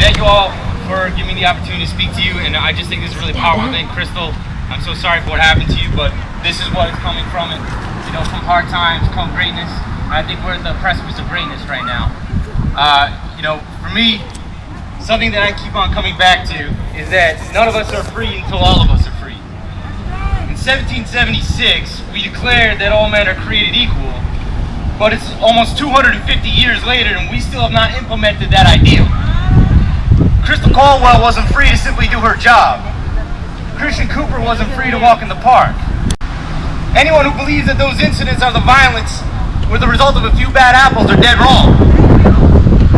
Thank you all for giving me the opportunity to speak to you, and I just think this is a really powerful thing. Crystal, I'm so sorry for what happened to you, but this is what is coming from it. You know, from hard times come greatness. I think we're at the precipice of greatness right now. You know, for me, something that I keep on coming back to is that none of us are free until all of us are free. In 1776, we declared that all men are created equal, but it's almost 250 years later and we still have not implemented that ideal. Crystal Caldwell wasn't free to simply do her job. Christian Cooper wasn't free to walk in the park. Anyone who believes that those incidents are the violence were the result of a few bad apples are dead wrong.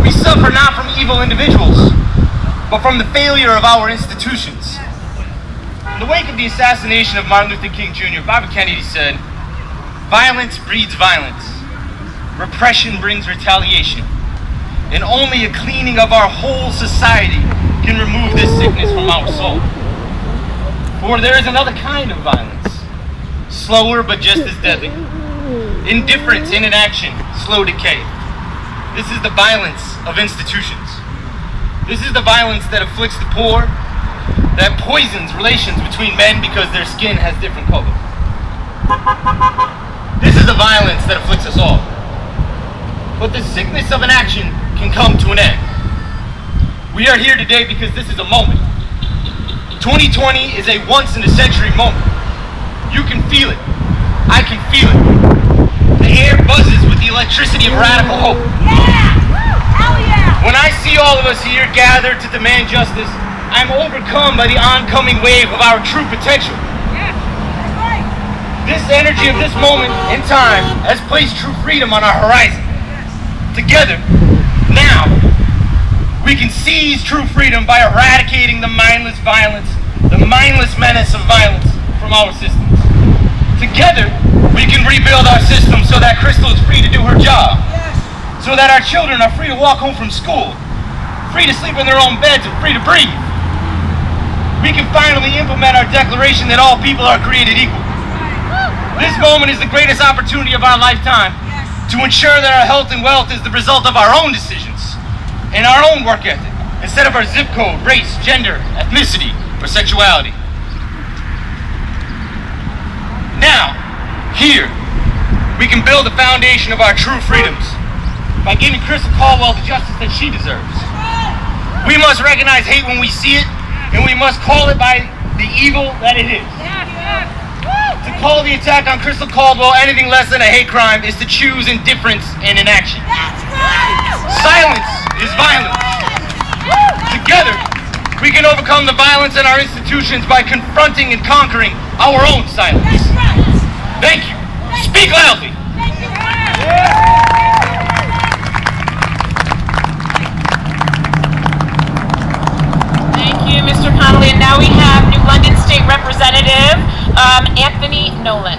We suffer not from evil individuals, but from the failure of our institutions. In the wake of the assassination of Martin Luther King Jr., Bobby Kennedy said, "Violence breeds violence. Repression brings retaliation. And only a cleaning of our whole society can remove this sickness from our soul. For there is another kind of violence, slower but just as deadly. Indifference in inaction, slow decay. This is the violence of institutions. This is the violence that afflicts the poor, that poisons relations between men because their skin has different colors. This is the violence that afflicts us all. But the sickness of inaction can come to an end. We are here today because this is a moment. 2020 is a once-in-a-century moment. You can feel it. I can feel it. The air buzzes with the electricity of radical hope. Yeah! Hell yeah! When I see all of us here gathered to demand justice, I'm overcome by the oncoming wave of our true potential. Yeah, that's right. This energy of this moment in time has placed true freedom on our horizon. Together, now, we can seize true freedom by eradicating the mindless violence, the mindless menace of violence from our systems. Together, we can rebuild our system so that Crystal is free to do her job, so that our children are free to walk home from school, free to sleep in their own beds and free to breathe. We can finally implement our declaration that all people are created equal. This moment is the greatest opportunity of our lifetime to ensure that our health and wealth is the result of our own decisions and our own work ethic, instead of our zip code, race, gender, ethnicity, or sexuality. Now, here, we can build the foundation of our true freedoms by giving Crystal Caldwell the justice that she deserves. We must recognize hate when we see it, and we must call it by the evil that it is. To call the attack on Crystal Caldwell anything less than a hate crime is to choose indifference and inaction. Silence is violence. Together, we can overcome the violence in our institutions by confronting and conquering our own silence. Thank you. Speak loudly. Thank you, Mr. Connolly. And now we have New London State Representative Anthony Nolan.